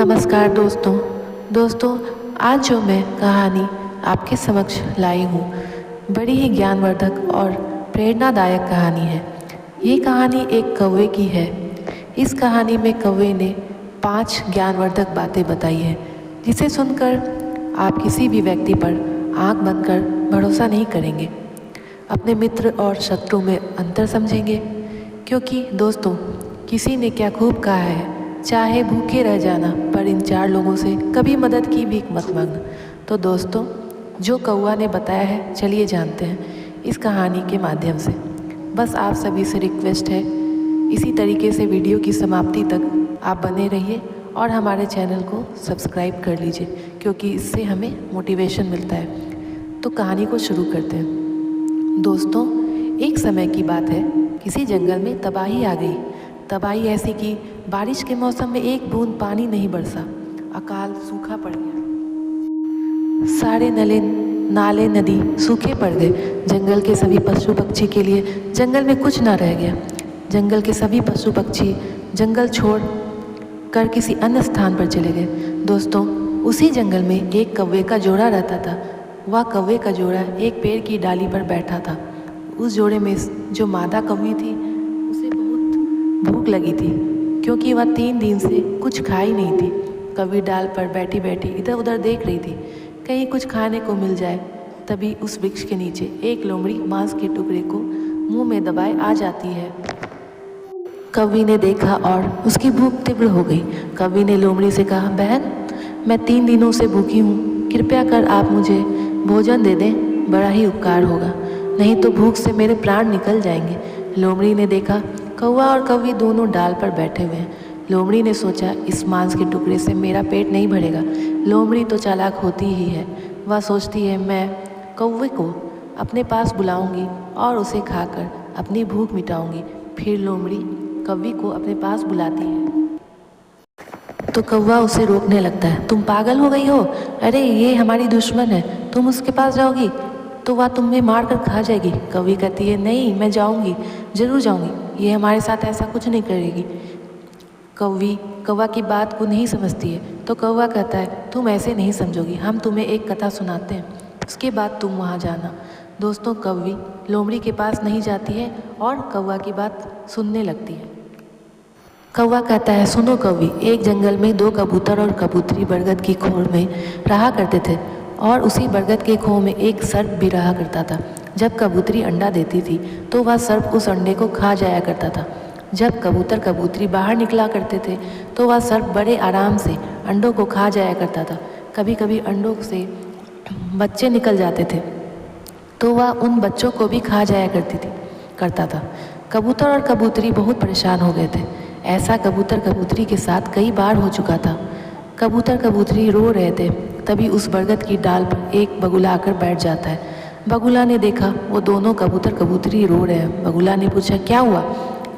नमस्कार दोस्तों, आज जो मैं कहानी आपके समक्ष लाई हूँ बड़ी ही ज्ञानवर्धक और प्रेरणादायक कहानी है। ये कहानी एक कौवे की है। इस कहानी में कौवे ने 5 ज्ञानवर्धक बातें बताई हैं, जिसे सुनकर आप किसी भी व्यक्ति पर आंख बंद कर भरोसा नहीं करेंगे। अपने मित्र और शत्रु में अंतर समझेंगे, क्योंकि दोस्तों किसी ने क्या खूब कहा है, चाहे भूखे रह जाना पर इन 4 लोगों से कभी मदद की भीख मत मांगना। तो दोस्तों जो कौवा ने बताया है, चलिए जानते हैं इस कहानी के माध्यम से। बस आप सभी से रिक्वेस्ट है, इसी तरीके से वीडियो की समाप्ति तक आप बने रहिए और हमारे चैनल को सब्सक्राइब कर लीजिए, क्योंकि इससे हमें मोटिवेशन मिलता है। तो कहानी को शुरू करते हैं। दोस्तों एक समय की बात है, किसी जंगल में तबाही आ गई। तबाही ऐसी कि बारिश के मौसम में एक बूंद पानी नहीं बरसा। अकाल सूखा पड़ गया। सारे नाले नदी सूखे पड़ गए। जंगल के सभी पशु पक्षी के लिए जंगल में कुछ न रह गया। जंगल के सभी पशु पक्षी जंगल छोड़ कर किसी अन्य स्थान पर चले गए। दोस्तों उसी जंगल में एक कौवे का जोड़ा रहता था। वह कौवे का जोड़ा एक पेड़ की डाली पर बैठा था। उस जोड़े में जो मादा कौवी थी, उसे बहुत भूख लगी थी, क्योंकि वह 3 दिन से कुछ खाई नहीं थी। कौवी डाल पर बैठी बैठी इधर उधर देख रही थी, कहीं कुछ खाने को मिल जाए। तभी उस वृक्ष के नीचे एक लोमड़ी मांस के टुकड़े को मुंह में दबाए आ जाती है। कौवी ने देखा और उसकी भूख तीव्र हो गई। कौवी ने लोमड़ी से कहा, बहन मैं 3 दिनों से भूखी हूँ, कृपया कर आप मुझे भोजन दे दें, बड़ा ही उपकार होगा, नहीं तो भूख से मेरे प्राण निकल जाएंगे। लोमड़ी ने देखा कौवा और कौवी दोनों डाल पर बैठे हुए हैं। लोमड़ी ने सोचा, इस मांस के टुकड़े से मेरा पेट नहीं भरेगा। लोमड़ी तो चालाक होती ही है। वह सोचती है, मैं कौवे को अपने पास बुलाऊंगी और उसे खाकर अपनी भूख मिटाऊंगी। फिर लोमड़ी कौवी को अपने पास बुलाती है तो कौवा उसे रोकने लगता है। तुम पागल हो गई हो? अरे ये हमारी दुश्मन है, तुम उसके पास जाओगी तो वह तुम्हें मार कर खा जाएगी। कौवी कहती है, नहीं मैं जाऊंगी, ज़रूर जाऊंगी, ये हमारे साथ ऐसा कुछ नहीं करेगी। कौवी कौवा की बात को नहीं समझती है, तो कौवा कहता है, तुम ऐसे नहीं समझोगी, हम तुम्हें एक कथा सुनाते हैं, उसके बाद तुम वहाँ जाना। दोस्तों कौवी लोमड़ी के पास नहीं जाती है और कौवा की बात सुनने लगती है। कौवा कहता है, सुनो कौवी, एक जंगल में 2 कबूतर और कबूतरी बरगद की खोर में रहा करते थे, और उसी बरगद के खोह में एक सर्प भी रहा करता था। जब कबूतरी अंडा देती थी तो वह सर्प उस अंडे को खा जाया करता था। जब कबूतर कबूतरी बाहर निकला करते थे तो वह सर्प बड़े आराम से अंडों को खा जाया करता था। कभी कभी अंडों से बच्चे निकल जाते थे तो वह उन बच्चों को भी खा जाया करता था। कबूतर और कबूतरी बहुत परेशान हो गए थे। ऐसा कबूतर कबूतरी के साथ कई बार हो चुका था। कबूतर कबूतरी रो रहे थे, तभी उस बरगद की डाल पर एक बगुला आकर बैठ जाता है। बगुला ने देखा वो दोनों कबूतर कबूतरी रो रहे हैं। बगुला ने पूछा, क्या हुआ?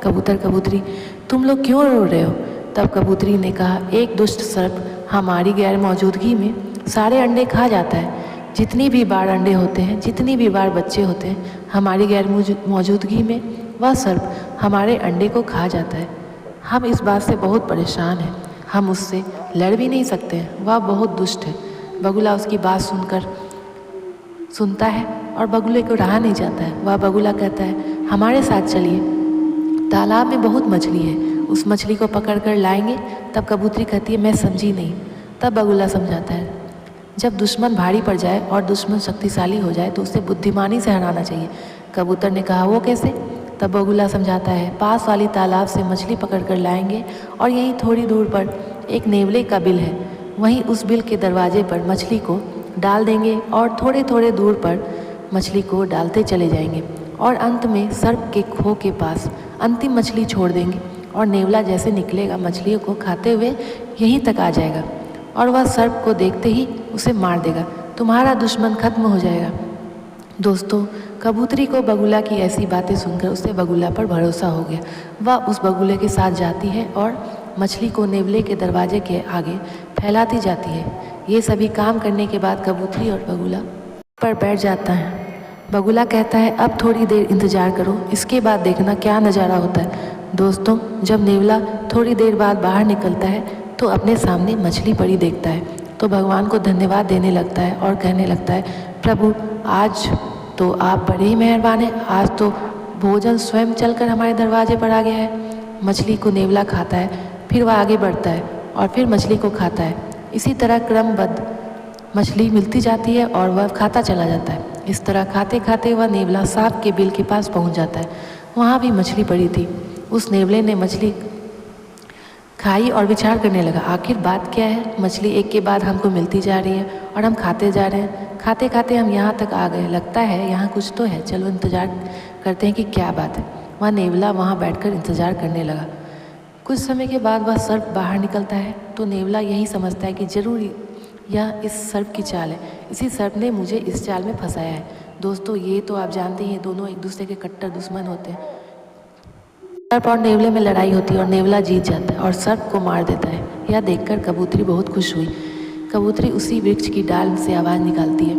कबूतर कबूतरी, तुम लोग क्यों रो रहे हो? तब कबूतरी ने कहा, एक दुष्ट सर्प हमारी गैर मौजूदगी में सारे अंडे खा जाता है। जितनी भी बार अंडे होते हैं, जितनी भी बार बच्चे होते हैं, हमारी गैर मौजूदगी में वह सर्प हमारे अंडे को खा जाता है। हम इस बात से बहुत परेशान हैं, हम उससे लड़ भी नहीं सकते हैं, वह बहुत दुष्ट है। बगुला उसकी बात सुनता है और बगुले को रहा नहीं जाता है। वह बगुला कहता है, हमारे साथ चलिए, तालाब में बहुत मछली है, उस मछली को पकड़ कर लाएंगे। तब कबूतरी कहती है, मैं समझी नहीं। तब बगुला समझाता है, जब दुश्मन भारी पड़ जाए और दुश्मन शक्तिशाली हो जाए तो उसे बुद्धिमानी से हराना चाहिए। कबूतर ने कहा, वो कैसे? तब बगुला समझाता है, पास वाली तालाब से मछली पकड़ कर लाएंगे और यहीं थोड़ी दूर पर एक नेवले का बिल है, वहीं उस बिल के दरवाजे पर मछली को डाल देंगे और थोड़े थोड़े दूर पर मछली को डालते चले जाएंगे और अंत में सर्प के खोह के पास अंतिम मछली छोड़ देंगे और नेवला जैसे निकलेगा मछलियों को खाते हुए यहीं तक आ जाएगा और वह सर्प को देखते ही उसे मार देगा। तुम्हारा दुश्मन खत्म हो जाएगा। दोस्तों कबूतरी को बगुला की ऐसी बातें सुनकर उसे बगुला पर भरोसा हो गया। वह उस बगुले के साथ जाती है और मछली को नेवले के दरवाजे के आगे फैलाती जाती है। ये सभी काम करने के बाद कबूतरी और बगुला पर बैठ जाता है। बगुला कहता है, अब थोड़ी देर इंतज़ार करो, इसके बाद देखना क्या नज़ारा होता है। दोस्तों जब नेवला थोड़ी देर बाद बाहर निकलता है तो अपने सामने मछली पड़ी देखता है तो भगवान को धन्यवाद देने लगता है और कहने लगता है, प्रभु आज तो आप बड़े ही मेहरबान हैं, आज तो भोजन स्वयं चलकर हमारे दरवाजे पर आ गया है। मछली को नेवला खाता है, फिर वह आगे बढ़ता है और फिर मछली को खाता है। इसी तरह क्रमबद्ध मछली मिलती जाती है और वह खाता चला जाता है। इस तरह खाते खाते वह नेवला सांप के बिल के पास पहुंच जाता है। वहाँ भी मछली पड़ी थी। उस नेवले ने मछली खाई और विचार करने लगा, आखिर बात क्या है, मछली एक के बाद हमको मिलती जा रही है और हम खाते जा रहे हैं। खाते खाते हम यहाँ तक आ गए, लगता है यहाँ कुछ तो है, चलो इंतज़ार करते हैं कि क्या बात है। वह नेवला वहाँ बैठकर इंतज़ार करने लगा। कुछ समय के बाद वह सर्प बाहर निकलता है तो नेवला यही समझता है कि जरूर यह इस सर्प की चाल है, इसी सर्प ने मुझे इस चाल में फंसाया है। दोस्तों ये तो आप जानते ही हैं, दोनों एक दूसरे के कट्टर दुश्मन होते हैं। सर्प और नेवले में लड़ाई होती है और नेवला जीत जाता है और सर्प को मार देता है। यह देखकर कबूतरी बहुत खुश हुई। कबूतरी उसी वृक्ष की डाल से आवाज़ निकालती है,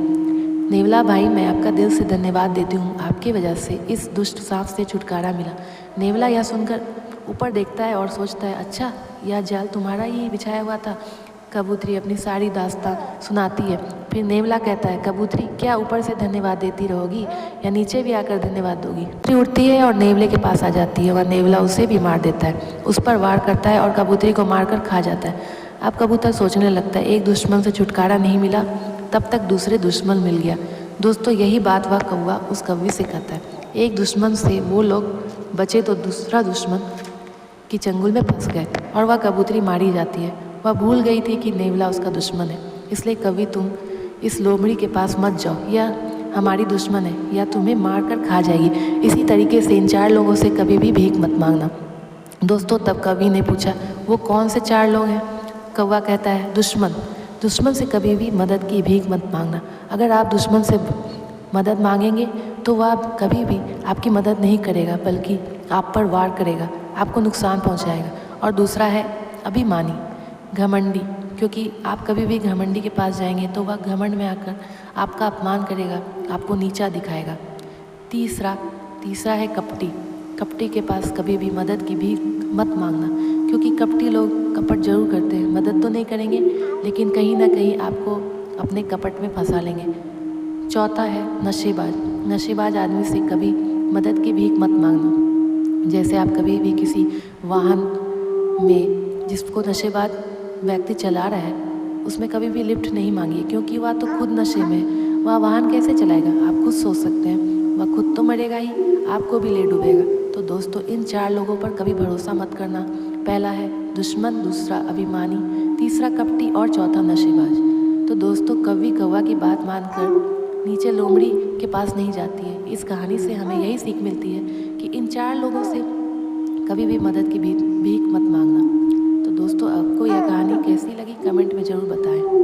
नेवला भाई मैं आपका दिल से धन्यवाद देती हूँ, आपकी वजह से इस दुष्ट सांप से छुटकारा मिला। नेवला यह सुनकर ऊपर देखता है और सोचता है, अच्छा यह जाल तुम्हारा ही बिछाया हुआ था। कबूतरी अपनी सारी दास्तां सुनाती है। फिर नेवला कहता है, कबूतरी क्या ऊपर से धन्यवाद देती रहोगी या नीचे भी आकर धन्यवाद दोगी। कबूतरी उड़ती है और नेवले के पास आ जाती है। वह नेवला उसे भी मार देता है, उस पर वार करता है और कबूतरी को मारकर खा जाता है। अब कबूतर सोचने लगता है, एक दुश्मन से छुटकारा नहीं मिला, तब तक दूसरे दुश्मन मिल गया। दोस्तों यही बात वह कौवा उस कौवे से कहता है, एक दुश्मन से वो लोग बचे तो दूसरा दुश्मन की चंगुल में फंस गए और वह कबूतरी मारी जाती है। वह भूल गई थी कि नेवला उसका दुश्मन है, इसलिए कभी तुम इस लोमड़ी के पास मत जाओ, यह हमारी दुश्मन है या तुम्हें मार कर खा जाएगी। इसी तरीके से इन 4 लोगों से कभी भी भीख मत मांगना। दोस्तों तब कवि ने पूछा, वो कौन से 4 लोग हैं? कौवा कहता है, दुश्मन। दुश्मन से कभी भी मदद की भीख मत मांगना। अगर आप दुश्मन से मदद मांगेंगे तो वह कभी भी आपकी मदद नहीं करेगा, बल्कि आप पर वार करेगा, आपको नुकसान पहुंचाएगा। और दूसरा है अभिमानी, घमंडी, क्योंकि आप कभी भी घमंडी के पास जाएंगे तो वह घमंड में आकर आपका अपमान करेगा, आपको नीचा दिखाएगा। तीसरा है कपटी। कपटी के पास कभी भी मदद की भीख मत मांगना, क्योंकि कपटी लोग कपट जरूर करते हैं, मदद तो नहीं करेंगे लेकिन कहीं ना कहीं आपको अपने कपट में फंसा लेंगे। चौथा है नशेबाज। नशेबाज आदमी से कभी मदद की भीख मत मांगना। जैसे आप कभी भी किसी वाहन में जिसको नशेबाज व्यक्ति चला रहा है उसमें कभी भी लिफ्ट नहीं मांगिए, क्योंकि वह तो खुद नशे में है, वह वाहन कैसे चलाएगा। आप खुद सोच सकते हैं, वह खुद तो मरेगा ही, आपको भी ले डूबेगा। तो दोस्तों इन 4 लोगों पर कभी भरोसा मत करना। पहला है दुश्मन, दूसरा अभिमानी, तीसरा कपटी और चौथा नशेबाज। तो दोस्तों कवि कौवा की बात मानकर नीचे लोमड़ी के पास नहीं जाती है। इस कहानी से हमें यही सीख मिलती है कि इन 4 लोगों से कभी भी मदद की भीख मत मांगना। तो दोस्तों आपको यह कहानी कैसी लगी कमेंट में ज़रूर बताएं।